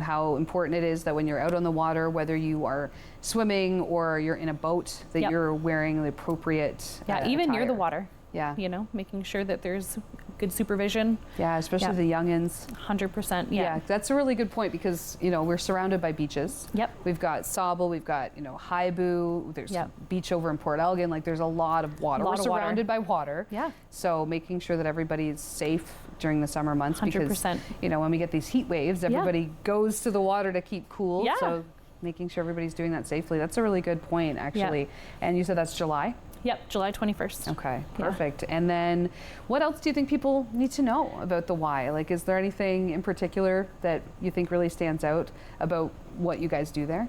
how important it is that when you're out on the water, whether you are swimming or you're in a boat, that you're wearing the appropriate even near attire. the water. Yeah. You know, making sure that there's good supervision. Yeah, especially the youngins. 100%. Yeah, that's a really good point because, you know, we're surrounded by beaches. Yep. We've got Sauble, we've got, you know, Haibu, there's a beach over in Port Elgin. Like, there's a lot of water. We're surrounded by water. Yeah. So making sure that everybody is safe during the summer months 100%. because, you know, when we get these heat waves, everybody goes to the water to keep cool. Yeah. So making sure everybody's doing that safely. That's a really good point, actually. Yeah. And you said that's July? Yep, July 21st. Okay, perfect. Yeah. And then what else do you think people need to know about the Y? Like, is there anything in particular that you think really stands out about what you guys do there?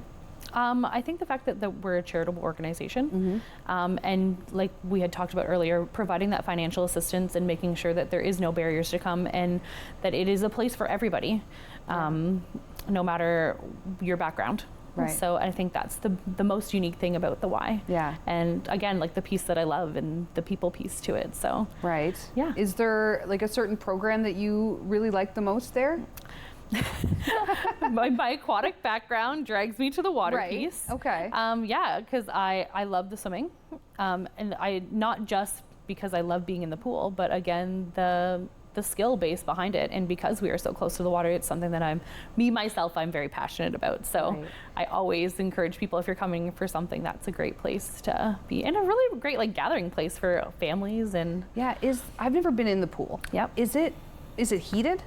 I think the fact that we're a charitable organization, and like we had talked about earlier, providing that financial assistance and making sure that there is no barriers to come and that it is a place for everybody, no matter your background. Right. So I think that's the most unique thing about the Y. Yeah. And again, like the piece that I love and the people piece to it. So. Right. Yeah. Is there like a certain program that you really like the most there? my aquatic background drags me to the water piece. Okay. Yeah, because I love the swimming, and I not just because I love being in the pool, but again the skill base behind it, and because we are so close to the water, it's something that I'm very passionate about. So I always encourage people, if you're coming for something, that's a great place to be, and a really great like gathering place for families. And I've never been in the pool. Yep. Is it heated?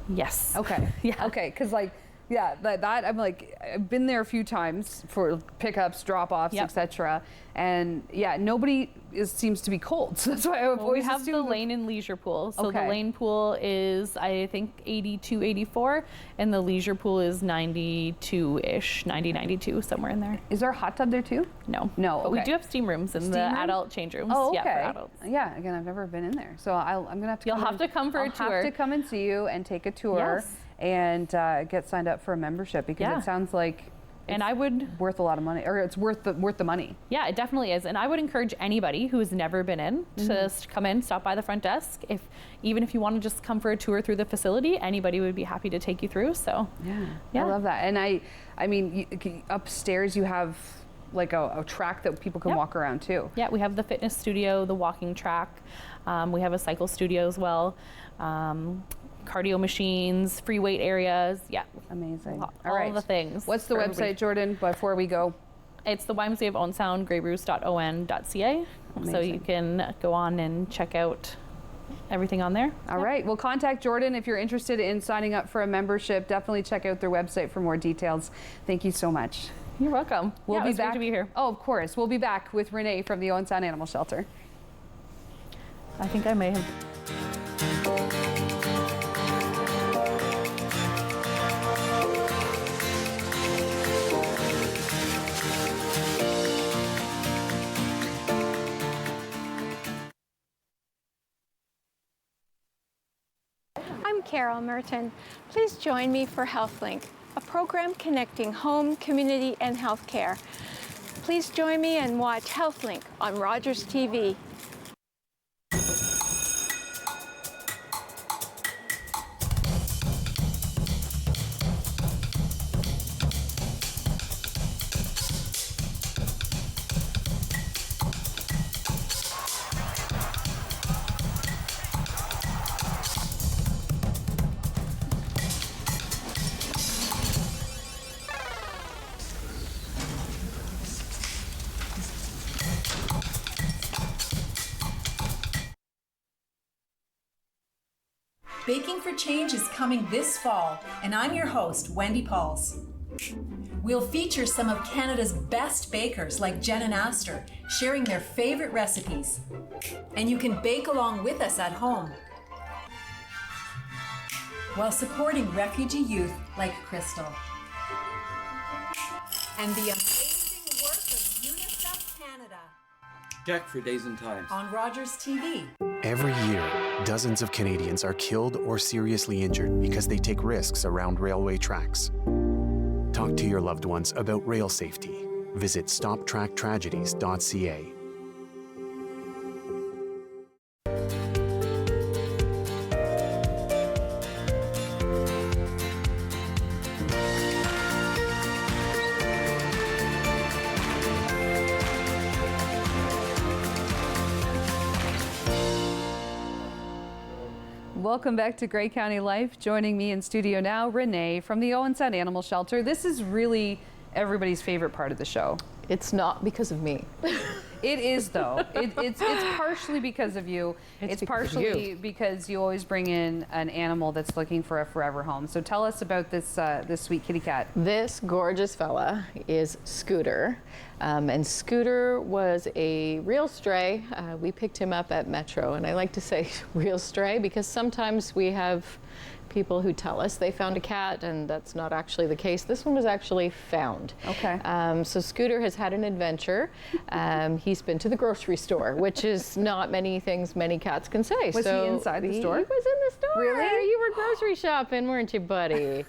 Yes. Okay. Yeah. Okay, because like, yeah, that I'm like, I've been there a few times for pickups, drop-offs, etc. And yeah, nobody seems to be cold, so that's why I've always we have the lane and leisure pool. So the lane pool is, I think, 82, 84, and the leisure pool is 92-ish, 90, 92, somewhere in there. Is there a hot tub there too? No. No. But we do have steam rooms in the adult change rooms. Oh, okay. Yeah, for adults. Yeah, again, I've never been in there, so I'm gonna have to. You'll have to come for a tour. I'll have to come and see you and take a tour. Yes. And get signed up for a membership because it sounds like worth a lot of money, or it's worth the money. Yeah, it definitely is. And I would encourage anybody who's never been in to just come in, stop by the front desk. Even if you want to just come for a tour through the facility, anybody would be happy to take you through. So I love that. And I mean, upstairs you have like a track that people can walk around too. Yeah, we have the fitness studio, the walking track. We have a cycle studio as well. Cardio machines, free weight areas. Yeah. Amazing. All the things. What's the website, Jordan, before we go? It's the YMCA of Owen Sound, greybruce.on.ca. So you can go on and check out everything on there. All right. Well, contact Jordan if you're interested in signing up for a membership. Definitely check out their website for more details. Thank you so much. You're welcome. We'll be back. Great to be here. Oh, of course. We'll be back with Renee from the Owen Sound Animal Shelter. I think I may have. I'm Carol Merton. Please join me for HealthLink, a program connecting home, community, and healthcare. Please join me and watch HealthLink on Rogers TV. Baking for Change is coming this fall, and I'm your host, Wendy Pauls. We'll feature some of Canada's best bakers like Jen and Astor, sharing their favorite recipes. And you can bake along with us at home, while supporting refugee youth like Crystal. And the amazing work of UNICEF Canada. Check for Days and Times on Rogers TV. Every year, dozens of Canadians are killed or seriously injured because they take risks around railway tracks. Talk to your loved ones about rail safety. Visit stoptracktragedies.ca. Welcome back to Grey County Life. Joining me in studio now, Renee from the Owen Sound Animal Shelter. This is really everybody's favorite part of the show. It's not because of me. It is, though. It's partially because of you. It's partially because you always bring in an animal that's looking for a forever home. So tell us about this this sweet kitty cat. This gorgeous fella is Scooter. And Scooter was a real stray. We picked him up at Metro. And I like to say real stray because sometimes we have people who tell us they found a cat, and that's not actually the case. This one was actually found. Okay. So Scooter has had an adventure. He's been to the grocery store, which is not many things many cats can say. Was he inside the store? He was in the store. Really? You were grocery shopping, weren't you, buddy?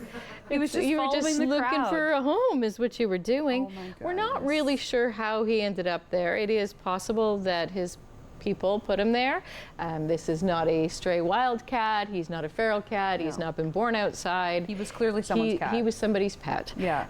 He was just you were just following the looking crowd. for a home is what you were doing. Oh my We're not goodness. really sure how he ended up there. It is possible that his people put him there. This is not a stray wild cat. He's not a feral cat. He's not been born outside. He was clearly someone's cat. He was somebody's pet. Yeah.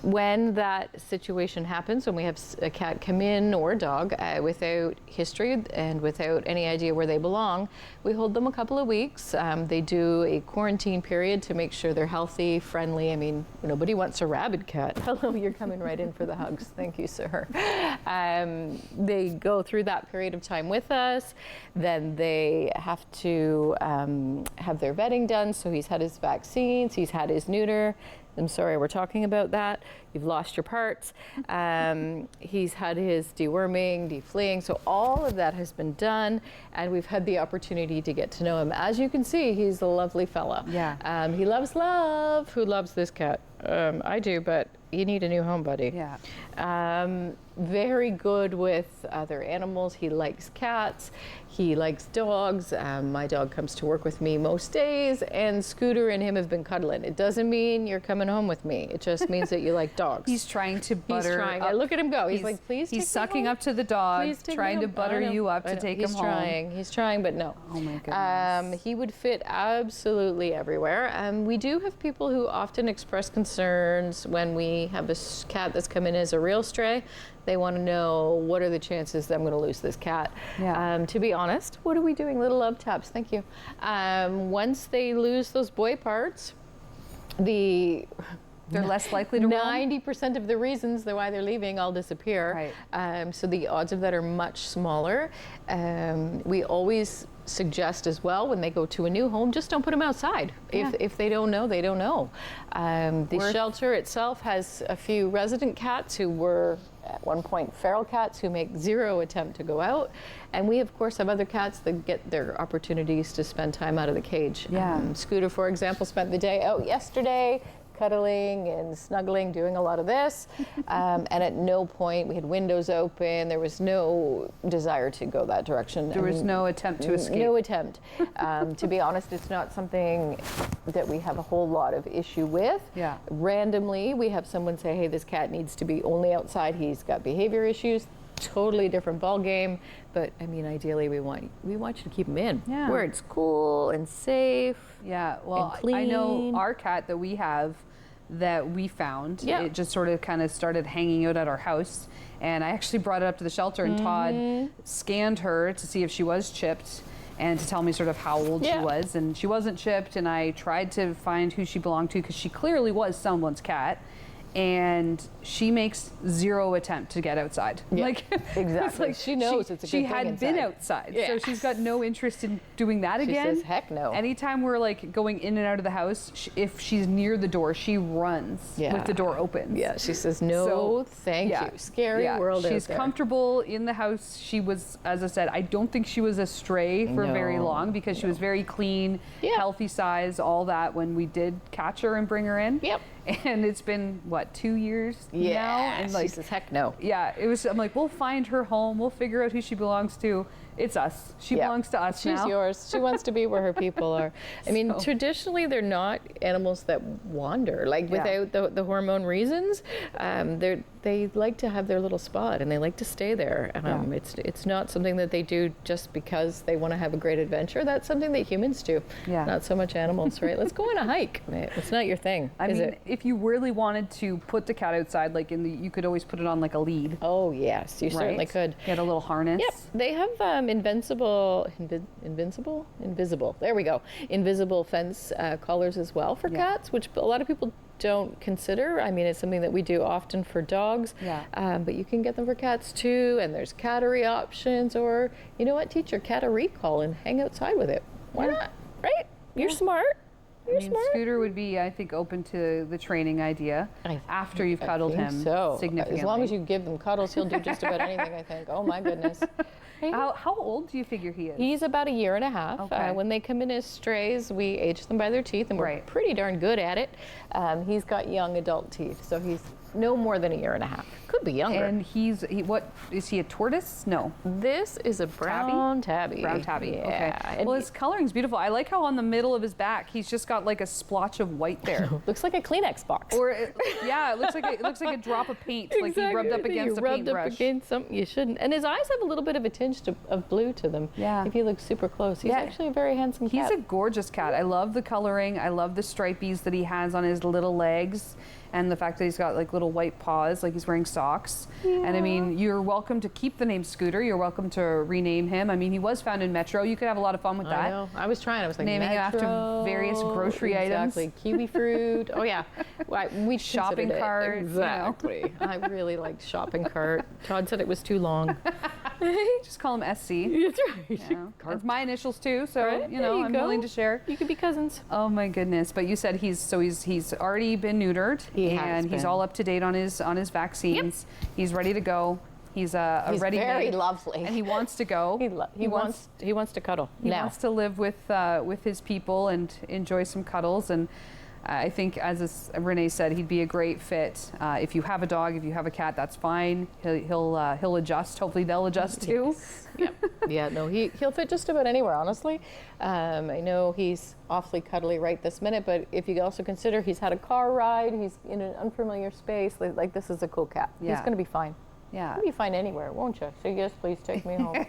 When that situation happens, when we have a cat come in or a dog without history and without any idea where they belong, we hold them a couple of weeks. They do a quarantine period to make sure they're healthy, friendly. I mean, nobody wants a rabid cat. Hello, you're coming right in for the hugs. Thank you, sir. They go through that period of time with us. Then they have to have their vetting done. So he's had his vaccines, he's had his neuter. I'm sorry, we're talking about that. You've lost your parts. He's had his deworming, defleeing. So all of that has been done, and we've had the opportunity to get to know him. As you can see, he's a lovely fella. Yeah. He loves love. Who loves this cat? I do, but you need a new home, buddy. Yeah. Very good with other animals. He likes cats. He likes dogs. My dog comes to work with me most days, and Scooter and him have been cuddling. It doesn't mean you're coming home with me. It just means that you like dogs. He's trying to butter. He's trying. Up. Look at him go. He's like, please. He's take sucking me home. up to the dog, Please take me trying to home. butter I know, you up I to know. take He's him home. trying. He's trying, but no. Oh my goodness. He would fit absolutely everywhere. We do have people who often express concerns when we have a cat that's come in as a real stray. They want to know, what are the chances that I'm going to lose this cat? Yeah. To be honest, what are we doing? Little love taps. Thank you. Once they lose those boy parts, they're less likely to roam? 90% of the reasons why they're leaving all disappear. Right. So the odds of that are much smaller. We always suggest as well, when they go to a new home, just don't put them outside. Yeah. If they don't know, they don't know. The shelter itself has a few resident cats who were at one point feral cats who make zero attempt to go out. And we, of course, have other cats that get their opportunities to spend time out of the cage. Yeah. Scooter, for example, spent the day out yesterday, cuddling and snuggling, doing a lot of this. And at no point, we had windows open, there was no desire to go that direction. There was no attempt to escape. No attempt. To be honest, it's not something that we have a whole lot of issue with. Yeah. Randomly, we have someone say, hey, this cat needs to be only outside, he's got behavior issues. Totally different ball game, but I mean, ideally, we want you to keep him in, where it's cool and safe. Yeah, well, and clean. I know our cat that we have that we found, it just sort of kind of started hanging out at our house, and I actually brought it up to the shelter, and Todd scanned her to see if she was chipped and to tell me sort of how old she was, and she wasn't chipped, and I tried to find who she belonged to because she clearly was someone's cat. And she makes zero attempt to get outside. Yeah, like exactly. Like she knows it's a good she thing had been inside. outside, so she's got no interest in doing that again. She says, heck no. Anytime we're like going in and out of the house, if she's near the door, she runs with the door open. Yeah, she says, no, thank you. Scary world She's out there. comfortable in the house. She was, as I said, I don't think she was a stray for very long because she was very clean, healthy size, all that when we did catch her and bring her in. Yep. And it's been, what, 2 years now? And she says, heck no. Yeah, it was, I'm like, we'll find her home. We'll figure out who she belongs to. It's us. She belongs to us now. She's yours. She wants to be where her people are. I mean, traditionally, they're not animals that wander, like without the hormone reasons. they like to have their little spot and they like to stay there. It's not something that they do just because they want to have a great adventure. That's something that humans do, not so much animals, right? Let's go on a hike. It's not your thing, is it? If you really wanted to put the cat outside, like you could always put it on like a lead. Oh yes, you certainly could. Get a little harness. Yep, they have invisible. There we go. Invisible fence collars as well for cats, which a lot of people don't consider. I mean, it's something that we do often for dogs, but you can get them for cats too, and there's cattery options, or you know what, teach your cat a recall and hang outside with it. Why not, right? You're smart. You're smart. Scooter would be, I think, open to the training idea after you've cuddled him significantly. As long as you give them cuddles, he'll do just about anything, I think. Oh my goodness. How old do you figure he is? He's about 1.5 years. Okay. When they come in as strays, we age them by their teeth, and we're pretty darn good at it. He's got young adult teeth, so he's no more than 1.5 years. Could be younger. And what is he, a tortoise? No. This is a brown tabby. Brown tabby. Yeah. Okay. Well, his coloring's beautiful. I like how on the middle of his back he's just got like a splotch of white there. Looks like a Kleenex box. Or it looks like a drop of paint, like he rubbed up against a paintbrush. Rubbed up against something you shouldn't. And his eyes have a little bit of a tinge of blue to them. Yeah. If you look super close, he's actually a very handsome cat. He's a gorgeous cat. I love the coloring. I love the stripies that he has on his little legs. And the fact that he's got like little white paws, like he's wearing socks. Yeah. And I mean, you're welcome to keep the name Scooter. You're welcome to rename him. I mean, he was found in Metro. You could have a lot of fun with that. I know. I was trying. I was like, naming it after various grocery items. Exactly. Kiwi fruit. Oh yeah. We shopping cart. Exactly. You know. I really like shopping cart. Todd said it was too long. Just call him SC. That's right. You know, it's my initials too, so I'm willing to share. You could be cousins. Oh my goodness! But you said he's already been neutered, and he's all up to date on his vaccines. Yep. He's ready to go. He's ready. Very lovely, and he wants to go. He wants to cuddle. He wants to live with his people and enjoy some cuddles. And I think, as Renee said, he'd be a great fit. If you have a dog, if you have a cat, that's fine. He'll adjust. Hopefully, they'll adjust too. Yeah. No, he'll fit just about anywhere. Honestly, I know he's awfully cuddly right this minute, but if you also consider he's had a car ride, he's in an unfamiliar space. Like this is a cool cat. Yeah. He's going to be fine. Yeah. You'll be fine anywhere, won't you? So yes, please take me home.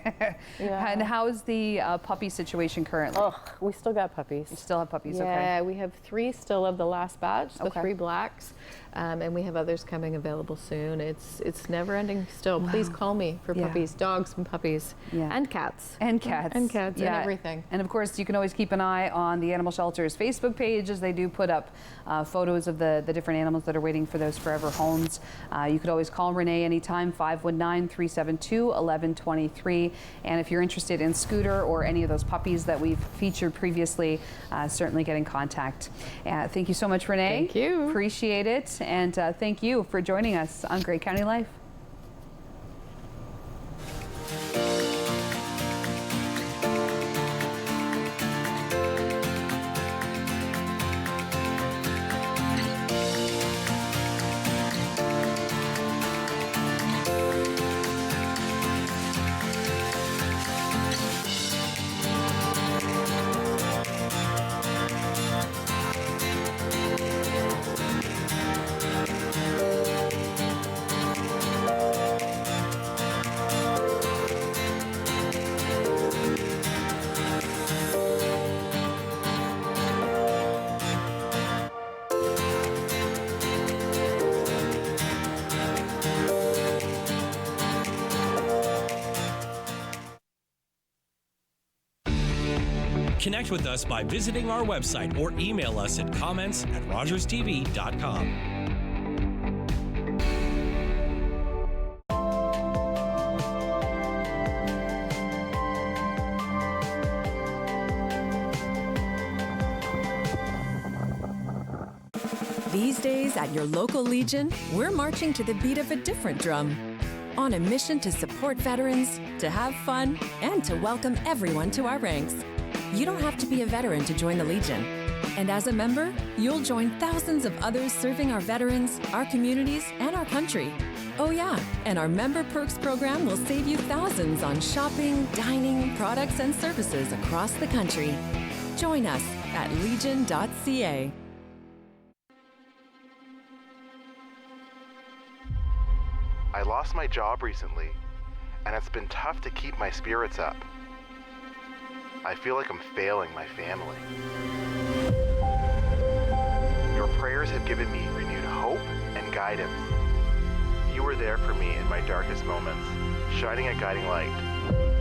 Yeah. And how's the puppy situation currently? Oh, we still got puppies. You still have puppies, okay. Yeah, we have 3 still of the last batch, the 3 blacks. And we have others coming available soon. It's never ending still. Wow. Please call me for puppies, dogs and puppies, and cats. And cats. And cats and everything. And of course, you can always keep an eye on the Animal Shelter's Facebook page, as they do put up photos of the different animals that are waiting for those forever homes. You could always call Renee anytime, 519-372-1123. And if you're interested in Scooter or any of those puppies that we've featured previously, certainly get in contact. Thank you so much, Renee. Thank you. Appreciate it. And thank you for joining us on Great County Life. Connect with us by visiting our website or email us at comments@rogerstv.com. These days at your local Legion, we're marching to the beat of a different drum. On a mission to support veterans, to have fun, and to welcome everyone to our ranks. You don't have to be a veteran to join the Legion. And as a member, you'll join thousands of others serving our veterans, our communities, and our country. Oh yeah, and our Member Perks program will save you thousands on shopping, dining, products, and services across the country. Join us at legion.ca. I lost my job recently, and it's been tough to keep my spirits up. I feel like I'm failing my family. Your prayers have given me renewed hope and guidance. You were there for me in my darkest moments, shining a guiding light.